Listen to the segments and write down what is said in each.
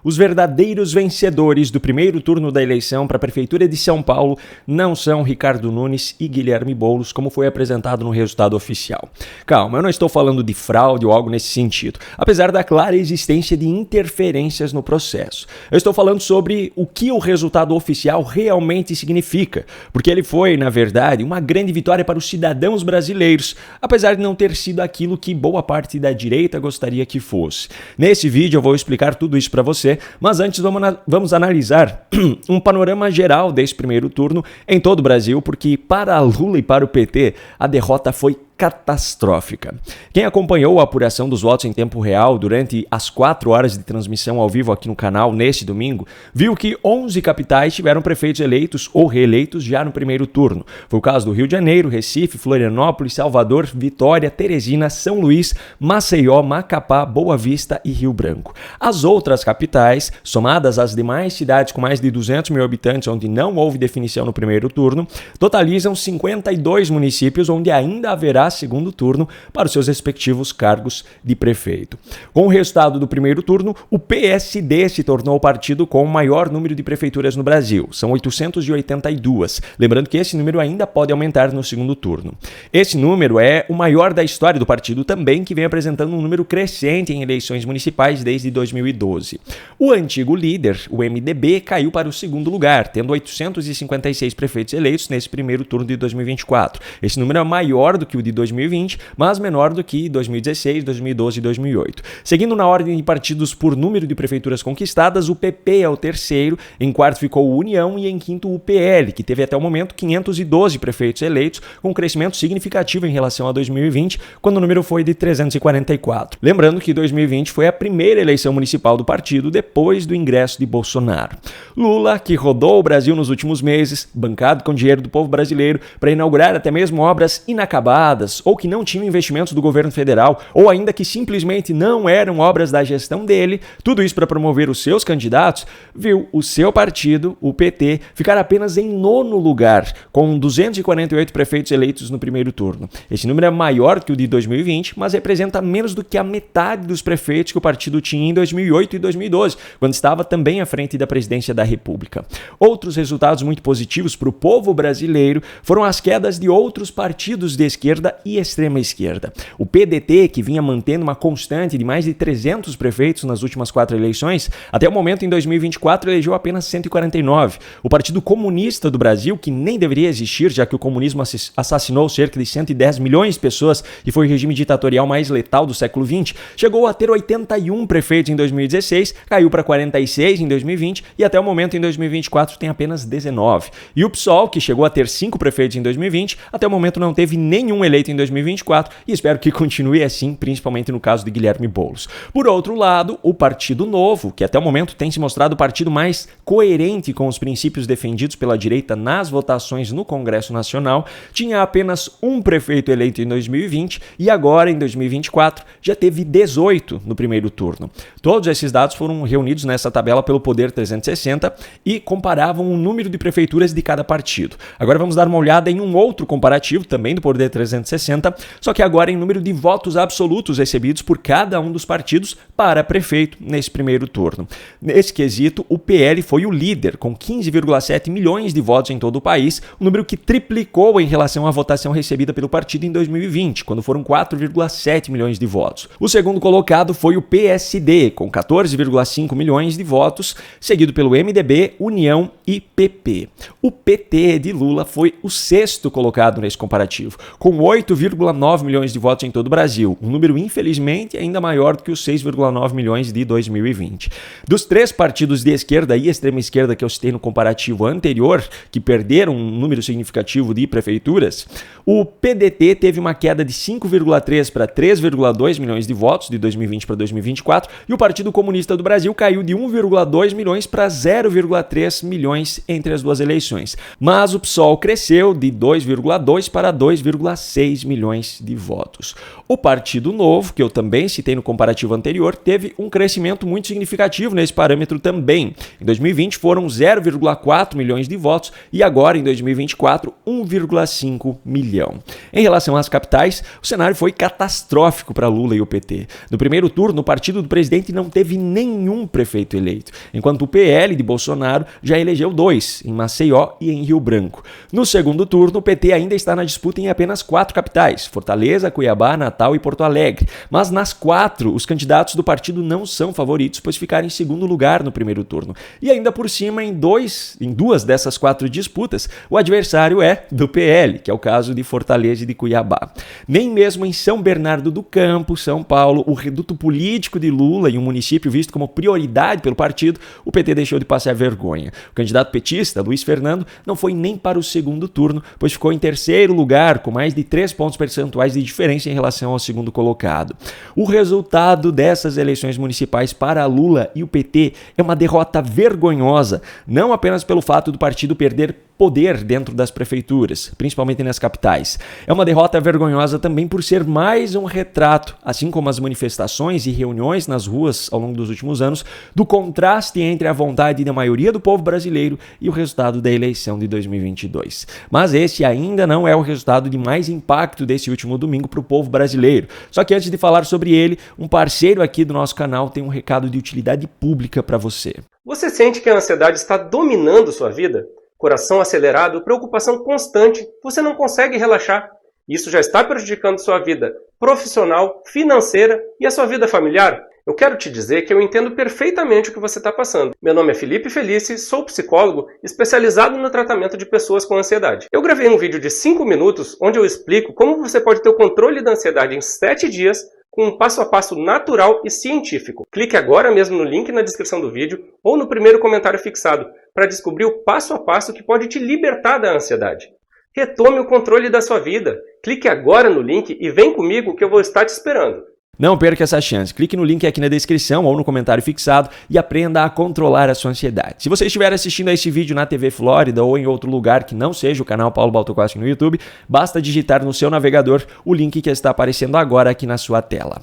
Os verdadeiros vencedores do primeiro turno da eleição para a Prefeitura de São Paulo não são Ricardo Nunes e Guilherme Boulos, como foi apresentado no resultado oficial. Calma, eu não estou falando de fraude ou algo nesse sentido, apesar da clara existência de interferências no processo. Eu estou falando sobre o que o resultado oficial realmente significa, porque ele foi, na verdade, uma grande vitória para os cidadãos brasileiros, apesar de não ter sido aquilo que boa parte da direita gostaria que fosse. Nesse vídeo eu vou explicar tudo isso para você, mas antes vamos analisar um panorama geral desse primeiro turno em todo o Brasil, porque para Lula e para o PT a derrota foi catastrófica. Quem acompanhou a apuração dos votos em tempo real durante as 4 horas de transmissão ao vivo aqui no canal neste domingo, viu que 11 capitais tiveram prefeitos eleitos ou reeleitos já no primeiro turno. Foi o caso do Rio de Janeiro, Recife, Florianópolis, Salvador, Vitória, Teresina, São Luís, Maceió, Macapá, Boa Vista e Rio Branco. As outras capitais, somadas às demais cidades com mais de 200 mil habitantes onde não houve definição no primeiro turno, totalizam 52 municípios onde ainda haverá segundo turno para os seus respectivos cargos de prefeito. Com o resultado do primeiro turno, o PSD se tornou o partido com o maior número de prefeituras no Brasil, são 882, lembrando que esse número ainda pode aumentar no segundo turno. Esse número é o maior da história do partido também, que vem apresentando um número crescente em eleições municipais desde 2012. O antigo líder, o MDB, caiu para o segundo lugar, tendo 856 prefeitos eleitos nesse primeiro turno de 2024. Esse número é maior do que o de 2020, mas menor do que 2016, 2012 e 2008. Seguindo na ordem de partidos por número de prefeituras conquistadas, o PP é o terceiro, em quarto ficou o União e em quinto o PL, que teve até o momento 512 prefeitos eleitos, com um crescimento significativo em relação a 2020, quando o número foi de 344. Lembrando que 2020 foi a primeira eleição municipal do partido depois do ingresso de Bolsonaro. Lula, que rodou o Brasil nos últimos meses, bancado com dinheiro do povo brasileiro, para inaugurar até mesmo obras inacabadas, ou que não tinham investimentos do governo federal, ou ainda que simplesmente não eram obras da gestão dele, tudo isso para promover os seus candidatos, viu o seu partido, o PT, ficar apenas em 9º lugar, com 248 prefeitos eleitos no primeiro turno. Esse número é maior que o de 2020, mas representa menos do que a metade dos prefeitos que o partido tinha em 2008 e 2012, quando estava também à frente da presidência da República. Outros resultados muito positivos para o povo brasileiro foram as quedas de outros partidos de esquerda e extrema esquerda. O PDT, que vinha mantendo uma constante de mais de 300 prefeitos nas últimas 4 eleições, até o momento em 2024 elegeu apenas 149. O Partido Comunista do Brasil, que nem deveria existir, já que o comunismo assassinou cerca de 110 milhões de pessoas e foi o regime ditatorial mais letal do século XX, chegou a ter 81 prefeitos em 2016, caiu para 46 em 2020 e até o momento em 2024 tem apenas 19. E o PSOL, que chegou a ter 5 prefeitos em 2020, até o momento não teve nenhum eleito em 2024 e espero que continue assim, principalmente no caso de Guilherme Boulos. Por outro lado, o Partido Novo, que até o momento tem se mostrado o partido mais coerente com os princípios defendidos pela direita nas votações no Congresso Nacional, tinha apenas um prefeito eleito em 2020 e agora, em 2024, já teve 18 no primeiro turno. Todos esses dados foram reunidos nessa tabela pelo Poder 360 e comparavam o número de prefeituras de cada partido. Agora vamos dar uma olhada em um outro comparativo, também do Poder 360, só que agora em número de votos absolutos recebidos por cada um dos partidos para prefeito nesse primeiro turno. Nesse quesito, o PL foi o líder, com 15,7 milhões de votos em todo o país, um número que triplicou em relação à votação recebida pelo partido em 2020, quando foram 4,7 milhões de votos. O segundo colocado foi o PSD, com 14,5 milhões de votos, seguido pelo MDB, União e PP. O PT de Lula foi o sexto colocado nesse comparativo, com 8,9 milhões de votos em todo o Brasil, um número infelizmente ainda maior do que os 6,9 milhões de 2020. Dos 3 partidos de esquerda e extrema esquerda que eu citei no comparativo anterior, que perderam um número significativo de prefeituras, o PDT teve uma queda de 5,3 para 3,2 milhões de votos de 2020 para 2024 e o Partido Comunista do Brasil caiu de 1,2 milhões para 0,3 milhões entre as duas eleições. Mas o PSOL cresceu de 2,2 para 2,6 3 milhões de votos. O Partido Novo, que eu também citei no comparativo anterior, teve um crescimento muito significativo nesse parâmetro também. Em 2020 foram 0,4 milhões de votos e agora em 2024 1,5 milhão. Em relação às capitais, o cenário foi catastrófico para Lula e o PT. No primeiro turno, o partido do presidente não teve nenhum prefeito eleito, enquanto o PL de Bolsonaro já elegeu 2, em Maceió e em Rio Branco. No segundo turno, o PT ainda está na disputa em apenas 4 capitais, Fortaleza, Cuiabá, Natal e Porto Alegre. Mas nas 4, os candidatos do partido não são favoritos, pois ficaram em segundo lugar no primeiro turno. E ainda por cima, em 2 dessas 4 disputas, o adversário é do PL, que é o caso de Fortaleza e de Cuiabá. Nem mesmo em São Bernardo do Campo, São Paulo, o reduto político de Lula e um município visto como prioridade pelo partido, o PT deixou de passar vergonha. O candidato petista, Luiz Fernando, não foi nem para o segundo turno, pois ficou em terceiro lugar, com mais de 3 pontos percentuais de diferença em relação ao segundo colocado. O resultado dessas eleições municipais para Lula e o PT é uma derrota vergonhosa, não apenas pelo fato do partido perder poder dentro das prefeituras, principalmente nas capitais. É uma derrota vergonhosa também por ser mais um retrato, assim como as manifestações e reuniões nas ruas ao longo dos últimos anos, do contraste entre a vontade da maioria do povo brasileiro e o resultado da eleição de 2022. Mas esse ainda não é o resultado de mais impacto desse último domingo para o povo brasileiro. Só que antes de falar sobre ele, um parceiro aqui do nosso canal tem um recado de utilidade pública para você. Você sente que a ansiedade está dominando sua vida? Coração acelerado, preocupação constante, você não consegue relaxar. Isso já está prejudicando sua vida profissional, financeira e a sua vida familiar? Eu quero te dizer que eu entendo perfeitamente o que você está passando. Meu nome é Felipe Felice, sou psicólogo especializado no tratamento de pessoas com ansiedade. Eu gravei um vídeo de 5 minutos onde eu explico como você pode ter o controle da ansiedade em 7 dias com um passo a passo natural e científico. Clique agora mesmo no link na descrição do vídeo ou no primeiro comentário fixado para descobrir o passo a passo que pode te libertar da ansiedade. Retome o controle da sua vida. Clique agora no link e vem comigo que eu vou estar te esperando. Não perca essa chance. Clique no link aqui na descrição ou no comentário fixado e aprenda a controlar a sua ansiedade. Se você estiver assistindo a esse vídeo na TV Flórida ou em outro lugar que não seja o canal Paulo Baltokowski no YouTube, basta digitar no seu navegador o link que está aparecendo agora aqui na sua tela.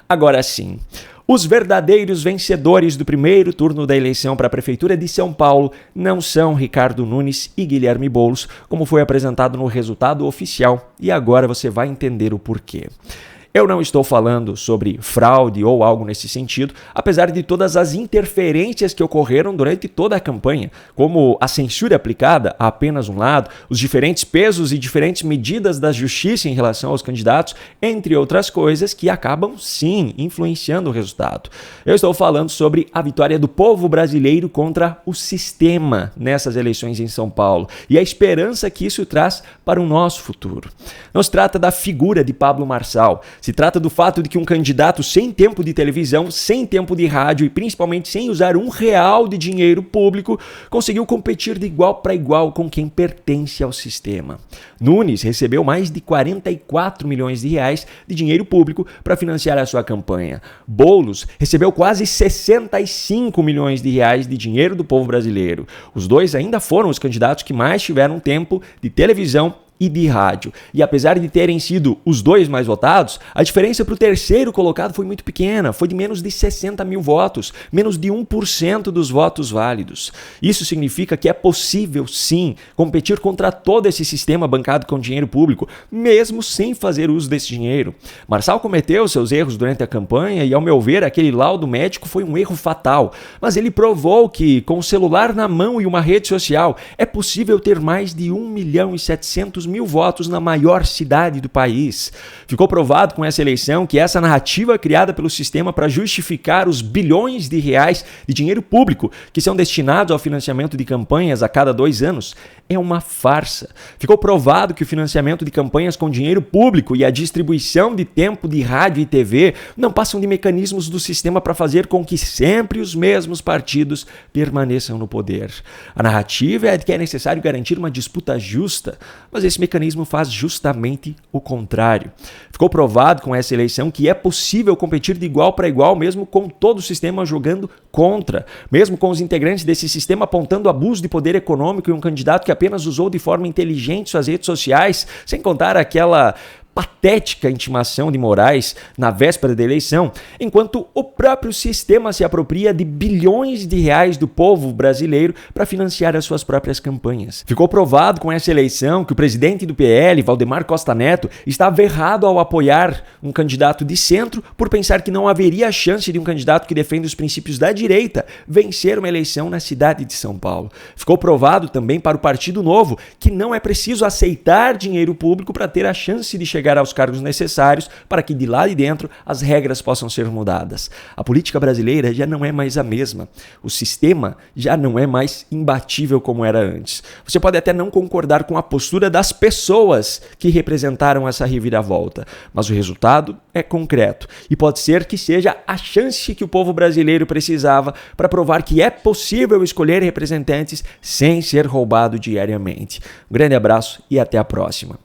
Agora sim, os verdadeiros vencedores do primeiro turno da eleição para a Prefeitura de São Paulo não são Ricardo Nunes e Guilherme Boulos, como foi apresentado no resultado oficial, e agora você vai entender o porquê. Eu não estou falando sobre fraude ou algo nesse sentido, apesar de todas as interferências que ocorreram durante toda a campanha, como a censura aplicada a apenas um lado, os diferentes pesos e diferentes medidas da justiça em relação aos candidatos, entre outras coisas que acabam, sim, influenciando o resultado. Eu estou falando sobre a vitória do povo brasileiro contra o sistema nessas eleições em São Paulo e a esperança que isso traz para o nosso futuro. Não se trata da figura de Pablo Marçal. Se trata do fato de que um candidato sem tempo de televisão, sem tempo de rádio e principalmente sem usar R$1 de dinheiro público, conseguiu competir de igual para igual com quem pertence ao sistema. Nunes recebeu mais de 44 milhões de reais de dinheiro público para financiar a sua campanha. Boulos recebeu quase 65 milhões de reais de dinheiro do povo brasileiro. Os dois ainda foram os candidatos que mais tiveram tempo de televisão e de rádio. E apesar de terem sido os dois mais votados, a diferença para o terceiro colocado foi muito pequena, foi de menos de 60 mil votos, menos de 1% dos votos válidos. Isso significa que é possível, sim, competir contra todo esse sistema bancado com dinheiro público, mesmo sem fazer uso desse dinheiro. Marçal cometeu seus erros durante a campanha e, ao meu ver, aquele laudo médico foi um erro fatal, mas ele provou que, com o celular na mão e uma rede social, é possível ter mais de 1.700.000 votos na maior cidade do país. Ficou provado com essa eleição que essa narrativa criada pelo sistema para justificar os bilhões de reais de dinheiro público que são destinados ao financiamento de campanhas a cada 2 anos é uma farsa. Ficou provado que o financiamento de campanhas com dinheiro público e a distribuição de tempo de rádio e TV não passam de mecanismos do sistema para fazer com que sempre os mesmos partidos permaneçam no poder. A narrativa é de que é necessário garantir uma disputa justa, mas esse mecanismo faz justamente o contrário. Ficou provado com essa eleição que é possível competir de igual para igual, mesmo com todo o sistema jogando contra, mesmo com os integrantes desse sistema apontando abuso de poder econômico e um candidato que apenas usou de forma inteligente suas redes sociais, sem contar aquela patética intimação de Moraes na véspera da eleição, enquanto o próprio sistema se apropria de bilhões de reais do povo brasileiro para financiar as suas próprias campanhas. Ficou provado com essa eleição que o presidente do PL, Valdemar Costa Neto, estava errado ao apoiar um candidato de centro por pensar que não haveria chance de um candidato que defende os princípios da direita vencer uma eleição na cidade de São Paulo. Ficou provado também para o Partido Novo que não é preciso aceitar dinheiro público para ter a chance de chegar aos cargos necessários para que de lá de dentro as regras possam ser mudadas. A política brasileira já não é mais a mesma. O sistema já não é mais imbatível como era antes. Você pode até não concordar com a postura das pessoas que representaram essa reviravolta, mas o resultado é concreto e pode ser que seja a chance que o povo brasileiro precisava para provar que é possível escolher representantes sem ser roubado diariamente. Um grande abraço e até a próxima.